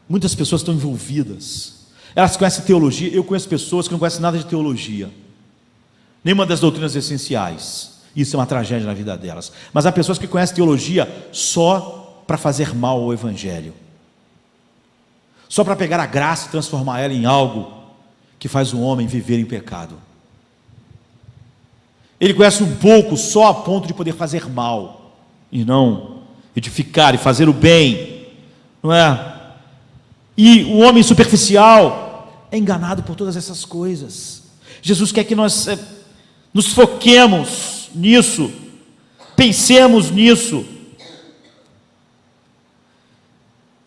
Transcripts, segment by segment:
Muitas pessoas estão envolvidas, elas conhecem teologia. Eu conheço pessoas que não conhecem nada de teologia, nenhuma das doutrinas essenciais. Isso é uma tragédia na vida delas. Mas há pessoas que conhecem teologia só para fazer mal ao Evangelho, só para pegar a graça e transformar ela em algo que faz o homem viver em pecado. Ele conhece um pouco só a ponto de poder fazer mal, e não edificar e fazer o bem, não é? E o homem superficial é enganado por todas essas coisas. Jesus quer que nós nos foquemos nisso, pensemos nisso.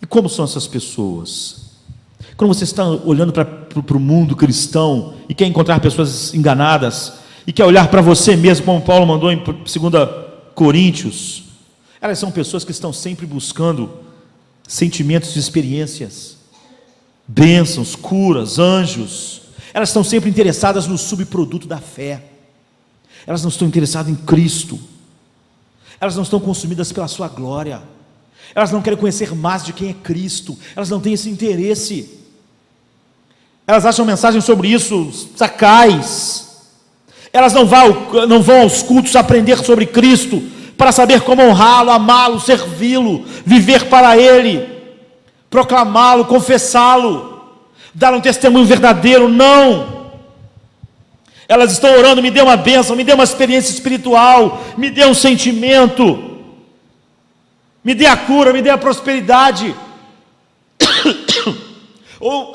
E como são essas pessoas? Quando você está olhando para o mundo cristão e quer encontrar pessoas enganadas, e quer olhar para você mesmo, como Paulo mandou em 2 Coríntios, elas são pessoas que estão sempre buscando sentimentos e experiências, bênçãos, curas, anjos. Elas estão sempre interessadas no subproduto da fé. Elas não estão interessadas em Cristo. Elas não estão consumidas pela sua glória. Elas não querem conhecer mais de quem é Cristo. Elas não têm esse interesse. Elas acham mensagens sobre isso sacais. Elas não vão aos cultos aprender sobre Cristo, para saber como honrá-lo, amá-lo, servi-lo, viver para Ele, proclamá-lo, confessá-lo, dar um testemunho verdadeiro. Não! Elas estão orando: me dê uma bênção, me dê uma experiência espiritual, me dê um sentimento, me dê a cura, me dê a prosperidade, ou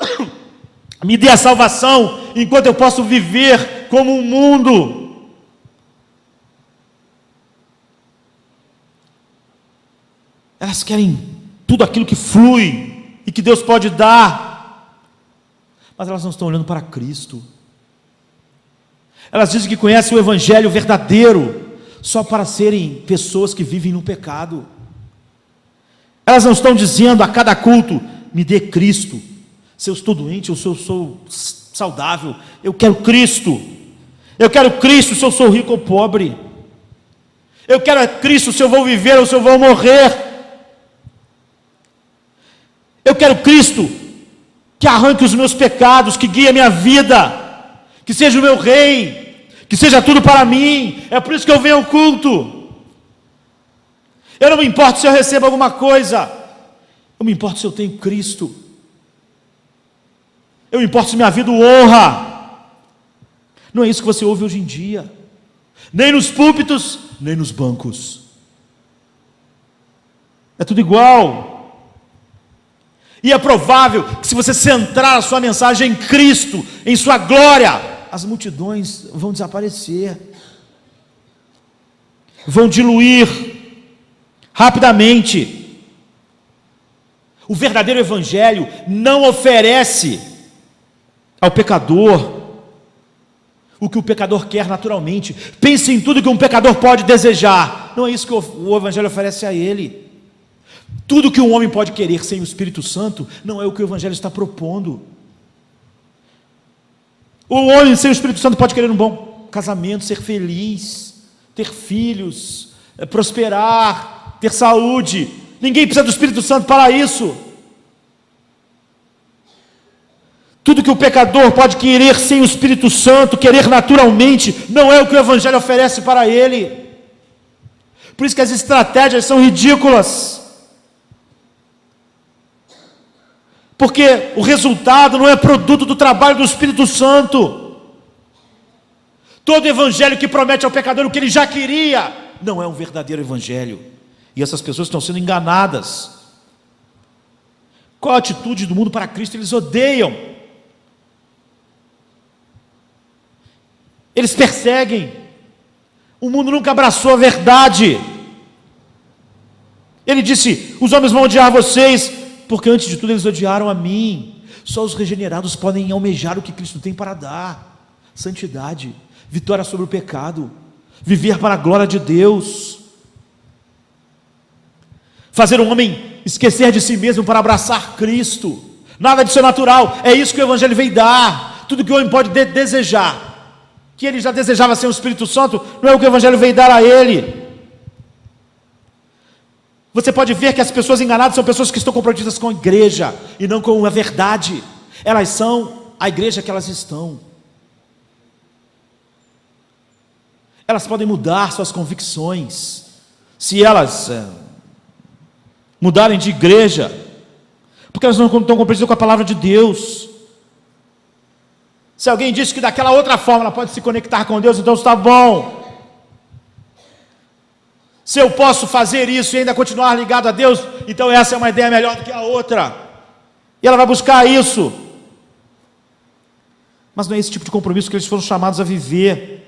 me dê a salvação, enquanto eu posso viver como um mundo. Elas querem tudo aquilo que flui e que Deus pode dar, mas elas não estão olhando para Cristo. Elas dizem que conhecem o Evangelho verdadeiro só para serem pessoas que vivem no pecado. Elas não estão dizendo a cada culto: me dê Cristo, se eu estou doente ou se eu sou saudável, eu quero Cristo. Eu quero Cristo se eu sou rico ou pobre. Eu quero Cristo se eu vou viver ou se eu vou morrer. Eu quero Cristo que arranque os meus pecados, que guie a minha vida, que seja o meu rei, que seja tudo para mim. É por isso que eu venho ao culto. Eu não me importo se eu recebo alguma coisa, eu me importo se eu tenho Cristo. Eu me importo se minha vida o honra. Não é isso que você ouve hoje em dia, nem nos púlpitos, nem nos bancos. É tudo igual. E é provável que, se você centrar a sua mensagem em Cristo, em sua glória, as multidões vão desaparecer, vão diluir rapidamente. O verdadeiro Evangelho não oferece ao pecador o que o pecador quer naturalmente. Pense em tudo que um pecador pode desejar. Não é isso que o Evangelho oferece a ele. Tudo que um homem pode querer sem o Espírito Santo não é o que o Evangelho está propondo. O homem sem o Espírito Santo pode querer um bom casamento, ser feliz, ter filhos, prosperar, ter saúde. Ninguém precisa do Espírito Santo para isso. Tudo que o pecador pode querer sem o Espírito Santo, querer naturalmente, não é o que o Evangelho oferece para ele. Por isso que as estratégias são ridículas, porque o resultado não é produto do trabalho do Espírito Santo. Todo evangelho que promete ao pecador o que ele já queria não é um verdadeiro evangelho, e essas pessoas estão sendo enganadas. Qual a atitude do mundo para Cristo? Eles odeiam, eles perseguem. O mundo nunca abraçou a verdade. Ele disse: os homens vão odiar vocês, porque antes de tudo eles odiaram a mim. Só os regenerados podem almejar o que Cristo tem para dar: santidade, vitória sobre o pecado, viver para a glória de Deus, fazer um homem esquecer de si mesmo para abraçar Cristo. Nada disso é natural. É isso que o Evangelho veio dar. Tudo que o homem pode desejar, que ele já desejava sem o Espírito Santo, não é o que o Evangelho veio dar a ele. Você pode ver que as pessoas enganadas são pessoas que estão comprometidas com a igreja e não com a verdade. Elas são a igreja que elas estão. Elas podem mudar suas convicções, se elas mudarem de igreja, porque elas não estão comprometidas com a palavra de Deus. Se alguém diz que daquela outra forma ela pode se conectar com Deus, então está bom. Se eu posso fazer isso e ainda continuar ligado a Deus, então essa é uma ideia melhor do que a outra. E ela vai buscar isso. Mas não é esse tipo de compromisso que eles foram chamados a viver.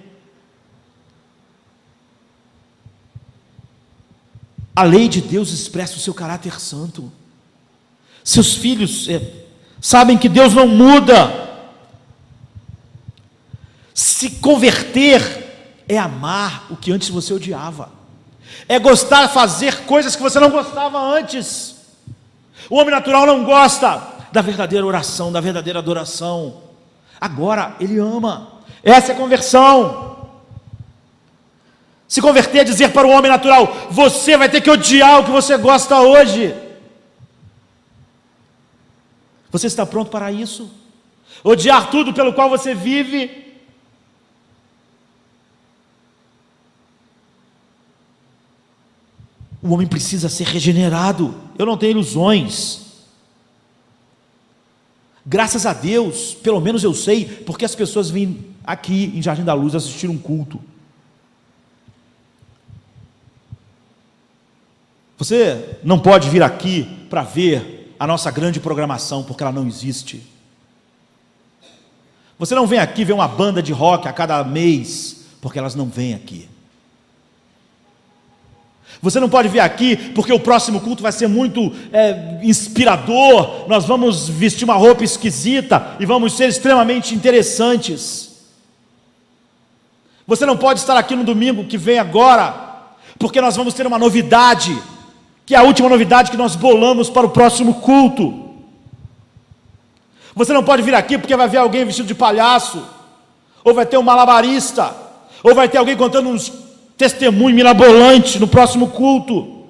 A lei de Deus expressa o seu caráter santo. Seus filhos sabem que Deus não muda. Se converter é amar o que antes você odiava. É gostar de fazer coisas que você não gostava antes. O homem natural não gosta da verdadeira oração, da verdadeira adoração. Agora ele ama. Essa é a conversão. Se converter é dizer para o homem natural: você vai ter que odiar o que você gosta hoje. Você está pronto para isso? Odiar tudo pelo qual você vive? O homem precisa ser regenerado. Eu não tenho ilusões. Graças a Deus, pelo menos eu sei, porque as pessoas vêm aqui em Jardim da Luz assistir um culto. Você não pode vir aqui para ver a nossa grande programação, porque ela não existe. Você não vem aqui ver uma banda de rock a cada mês, porque elas não vêm aqui. Você não pode vir aqui porque o próximo culto vai ser muito inspirador, nós vamos vestir uma roupa esquisita e vamos ser extremamente interessantes. Você não pode estar aqui no domingo que vem agora, porque nós vamos ter uma novidade, que é a última novidade que nós bolamos para o próximo culto. Você não pode vir aqui porque vai ver alguém vestido de palhaço, ou vai ter um malabarista, ou vai ter alguém contando uns testemunho mirabolante no próximo culto.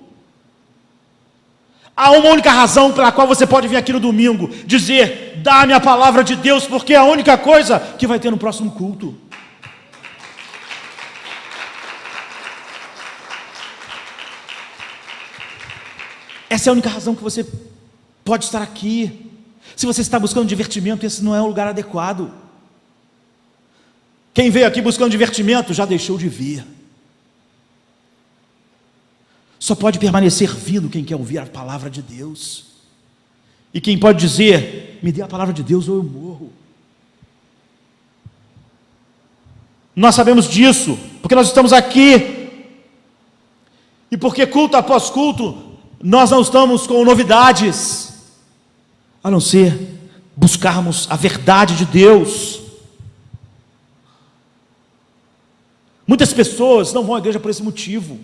Há uma única razão pela qual você pode vir aqui no domingo, dizer: dá-me a palavra de Deus, porque é a única coisa que vai ter no próximo culto. Essa é a única razão que você pode estar aqui. Se você está buscando divertimento, esse não é o lugar adequado. Quem veio aqui buscando divertimento já deixou de vir. Só pode permanecer vindo quem quer ouvir a palavra de Deus. E quem pode dizer: me dê a palavra de Deus ou eu morro. Nós sabemos disso, porque nós estamos aqui. E porque culto após culto, nós não estamos com novidades, a não ser buscarmos a verdade de Deus. Muitas pessoas não vão à igreja por esse motivo.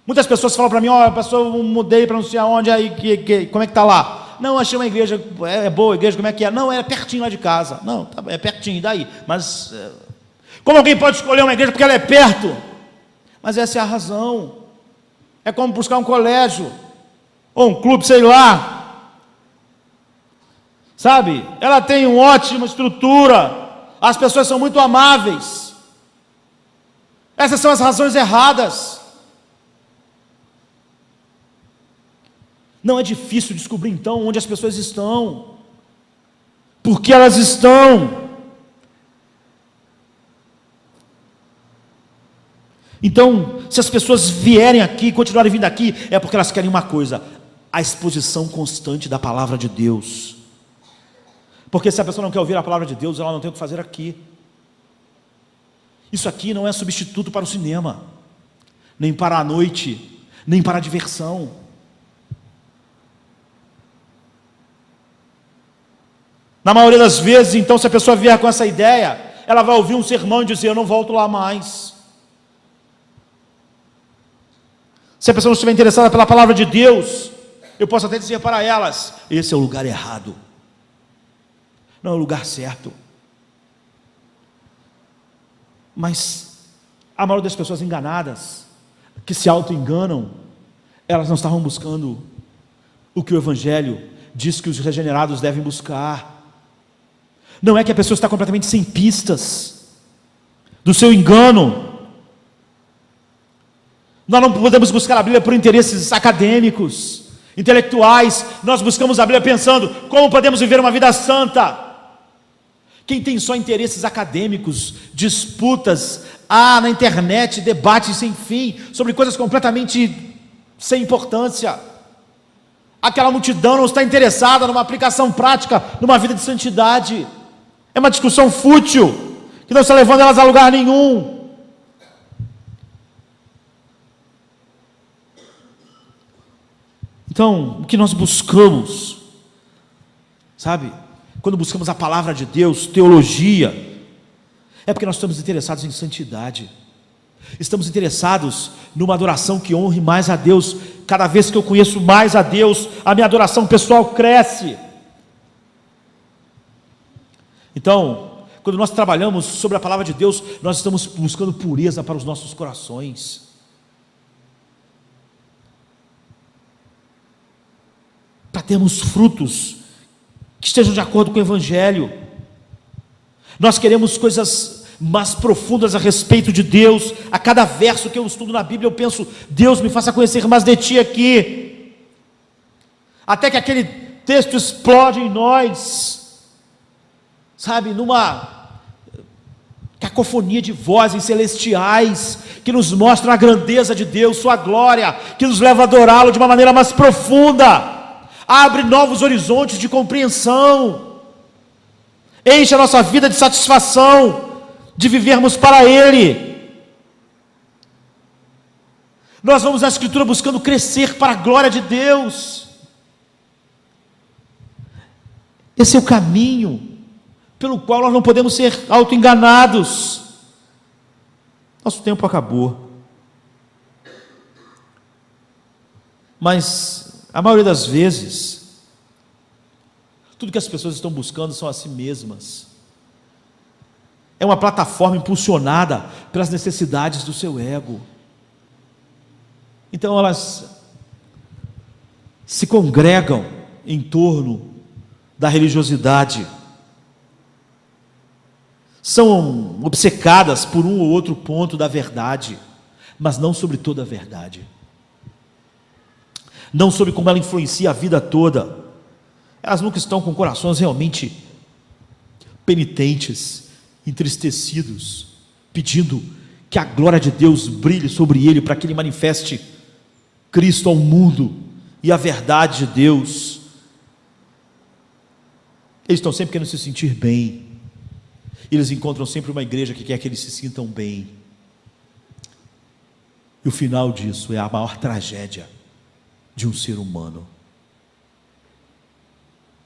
Muitas pessoas falam para mim: ó, pastor, eu mudei para não sei aonde, aí, como é que está lá? Não, achei uma igreja, é boa a igreja, como é que é? Não, é pertinho lá de casa. Não, tá, é pertinho, daí. Mas, como alguém pode escolher uma igreja porque ela é perto? Mas essa é a razão. É como buscar um colégio, ou um clube, sei lá. Sabe? Ela tem uma ótima estrutura, as pessoas são muito amáveis. Essas são as razões erradas. Não é difícil descobrir então onde as pessoas estão, porque elas estão. Então, se as pessoas vierem aqui, continuarem vindo aqui, é porque elas querem uma coisa: a exposição constante da palavra de Deus. Porque se a pessoa não quer ouvir a palavra de Deus, ela não tem o que fazer aqui. Isso aqui não é substituto para o cinema, nem para a noite, nem para a diversão. Na maioria das vezes, então, se a pessoa vier com essa ideia, ela vai ouvir um sermão e dizer: eu não volto lá mais. Se a pessoa não estiver interessada pela palavra de Deus, eu posso até dizer para elas: esse é o lugar errado, não é o lugar certo. Mas a maioria das pessoas enganadas, que se auto-enganam, Elas não estavam buscando o que o Evangelho diz que os regenerados devem buscar. Não é que a pessoa está completamente sem pistas do seu engano. Nós não podemos buscar a Bíblia por interesses acadêmicos, intelectuais. Nós buscamos a Bíblia pensando como podemos viver uma vida santa. Quem tem só interesses acadêmicos, disputas, na internet, debates sem fim, sobre coisas completamente sem importância. Aquela multidão não está interessada numa aplicação prática, numa vida de santidade. É uma discussão fútil, que não está levando elas a lugar nenhum. Então, o que nós buscamos, sabe? Quando buscamos a palavra de Deus, teologia, é porque nós estamos interessados em santidade. Estamos interessados numa adoração que honre mais a Deus. Cada vez que eu conheço mais a Deus, a minha adoração pessoal cresce. Então, quando nós trabalhamos sobre a palavra de Deus, nós estamos buscando pureza para os nossos corações. Para termos frutos que estejam de acordo com o Evangelho. Nós queremos coisas mais profundas a respeito de Deus. A cada verso que eu estudo na Bíblia eu penso: Deus, me faça conhecer mais de Ti aqui, até que aquele texto explode em nós, sabe, numa cacofonia de vozes celestiais, que nos mostram a grandeza de Deus, Sua glória, que nos leva a adorá-lo de uma maneira mais profunda. Abre novos horizontes de compreensão, enche a nossa vida de satisfação, de vivermos para Ele. Nós vamos na Escritura buscando crescer para a glória de Deus. Esse é o caminho pelo qual nós não podemos ser autoenganados. Nosso tempo acabou. Mas a maioria das vezes, tudo que as pessoas estão buscando são a si mesmas. É uma plataforma impulsionada pelas necessidades do seu ego. Então elas se congregam em torno da religiosidade. São obcecadas por um ou outro ponto da verdade, mas não sobre toda a verdade. Não sobre como ela influencia a vida toda. Elas nunca estão com corações realmente penitentes, entristecidos, pedindo que a glória de Deus brilhe sobre ele, para que ele manifeste Cristo ao mundo e a verdade de Deus. Eles estão sempre querendo se sentir bem. Eles encontram sempre uma igreja que quer que eles se sintam bem. E o final disso é a maior tragédia de um ser humano.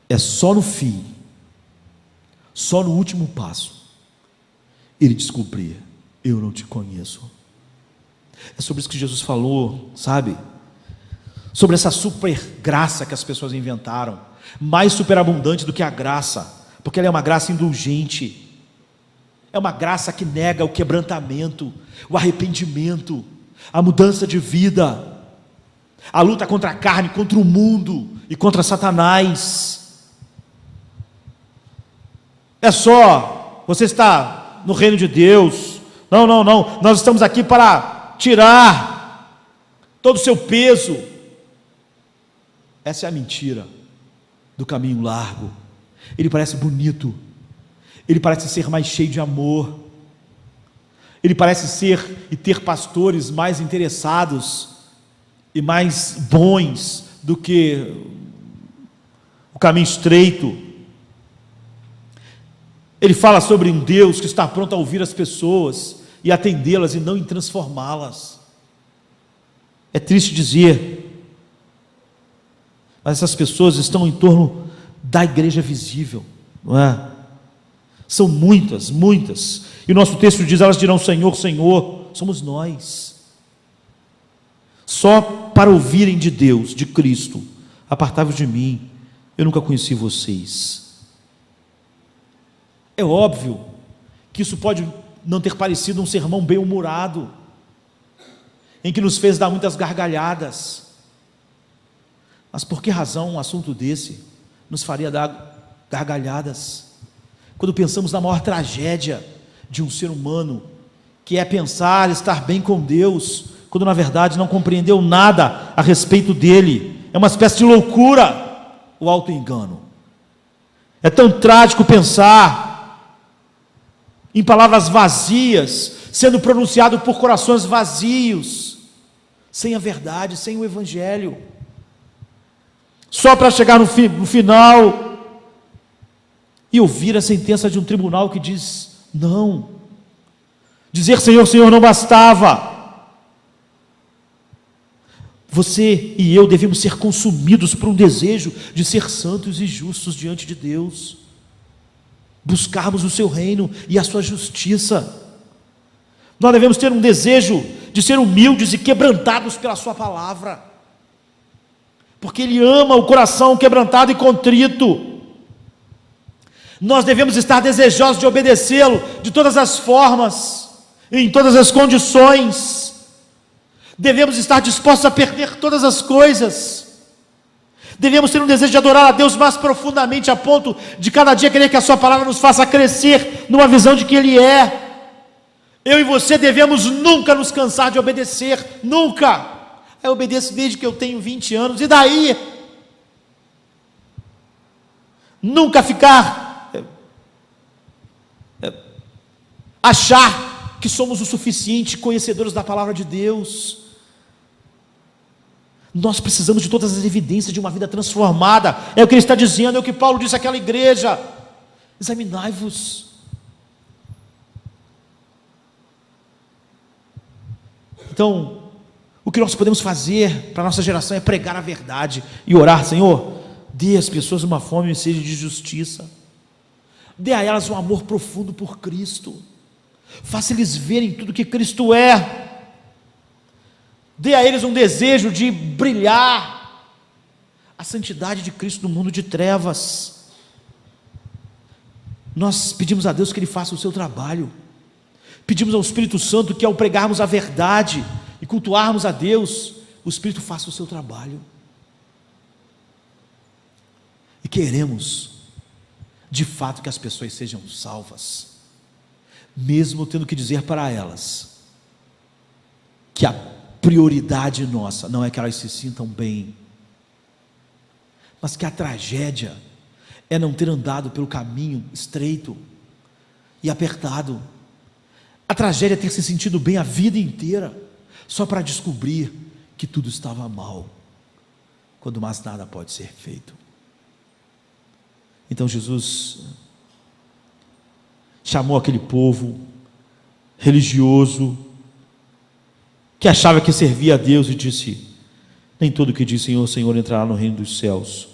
É só no fim, só no último passo, ele descobrir: eu não te conheço. É sobre isso que Jesus falou, sabe? Sobre essa super graça que as pessoas inventaram, mais superabundante do que a graça, porque ela é uma graça indulgente, é uma graça que nega o quebrantamento, o arrependimento, a mudança de vida, a luta contra a carne, contra o mundo e contra Satanás. É só, você está no reino de Deus. Não, nós estamos aqui para tirar todo o seu peso. Essa é a mentira do caminho largo. Ele parece bonito, ele parece ser mais cheio de amor, ele parece ser e ter pastores mais interessados e mais bons do que o caminho estreito. Ele fala sobre um Deus que está pronto a ouvir as pessoas e atendê-las e não em transformá-las. É triste dizer, mas essas pessoas estão em torno da igreja visível, não é? São muitas, e o nosso texto diz: elas dirão Senhor, Senhor. Somos nós. Só para ouvirem de Deus, de Cristo: apartai-vos de mim, eu nunca conheci vocês. É óbvio que isso pode não ter parecido um sermão bem-humorado, em que nos fez dar muitas gargalhadas, Mas por que razão um assunto desse nos faria dar gargalhadas? Quando pensamos na maior tragédia de um ser humano, que é pensar estar bem com Deus, quando na verdade não compreendeu nada a respeito dele. É uma espécie de loucura, o auto-engano. É tão trágico pensar em palavras vazias, sendo pronunciado por corações vazios, sem a verdade, sem o Evangelho, só para chegar no final e ouvir a sentença de um tribunal que diz não. Dizer Senhor, Senhor não bastava. Você e eu devemos ser consumidos por um desejo de ser santos e justos diante de Deus, buscarmos o seu reino e a sua justiça. Nós devemos ter um desejo de ser humildes e quebrantados pela sua palavra, porque Ele ama o coração quebrantado e contrito. Nós devemos estar desejosos de obedecê-lo de todas as formas, em todas as condições. Devemos estar dispostos a perder todas as coisas. Devemos ter um desejo de adorar a Deus mais profundamente, a ponto de cada dia querer que a sua palavra nos faça crescer numa visão de que Ele é. Eu e você devemos nunca nos cansar de obedecer, nunca. Eu obedeço desde que eu tenho 20 anos, e daí? Nunca ficar, achar que somos o suficiente conhecedores da palavra de Deus. Nós precisamos de todas as evidências de uma vida transformada. É o que ele está dizendo, é o que Paulo disse àquela igreja: examinai-vos. Então, o que nós podemos fazer para a nossa geração é pregar a verdade e orar: Senhor, dê às pessoas uma fome e sede de justiça, dê a elas um amor profundo por Cristo, faça-lhes verem tudo que Cristo é, dê a eles um desejo de brilhar a santidade de Cristo no mundo de trevas. Nós pedimos a Deus que Ele faça o seu trabalho, pedimos ao Espírito Santo que, ao pregarmos a verdade e cultuarmos a Deus, o Espírito faça o seu trabalho. E queremos de fato que as pessoas sejam salvas, mesmo tendo que dizer para elas que a prioridade nossa não é que elas se sintam bem, mas que a tragédia é não ter andado pelo caminho estreito e apertado. A tragédia é ter se sentido bem a vida inteira, só para descobrir que tudo estava mal, quando mais nada pode ser feito. Então Jesus chamou aquele povo religioso, que achava que servia a Deus, e disse: nem todo o que diz Senhor, Senhor entrará no reino dos céus,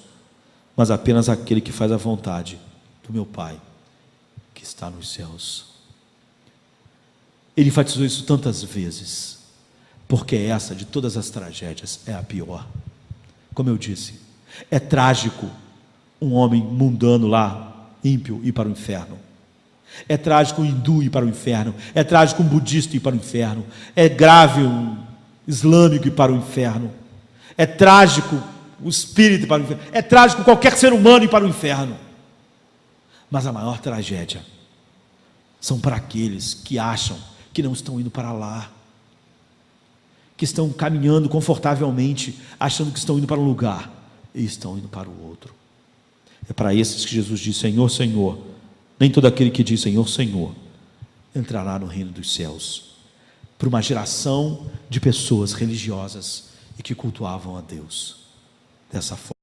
mas apenas aquele que faz a vontade do meu Pai que está nos céus. Ele enfatizou isso tantas vezes, porque essa de todas as tragédias é a pior. Como eu disse, é trágico um homem mundano lá, ímpio, ir para o inferno. É trágico um hindu ir para o inferno. É trágico um budista ir para o inferno. É grave um islâmico ir para o inferno. É trágico o espírito ir para o inferno. É trágico qualquer ser humano ir para o inferno. Mas a maior tragédia são para aqueles que acham que não estão indo para lá, que estão caminhando confortavelmente, achando que estão indo para um lugar e estão indo para o outro. É para esses que Jesus diz: Senhor, Senhor. Nem todo aquele que diz Senhor, Senhor entrará no reino dos céus. Para uma geração de pessoas religiosas e que cultuavam a Deus dessa forma.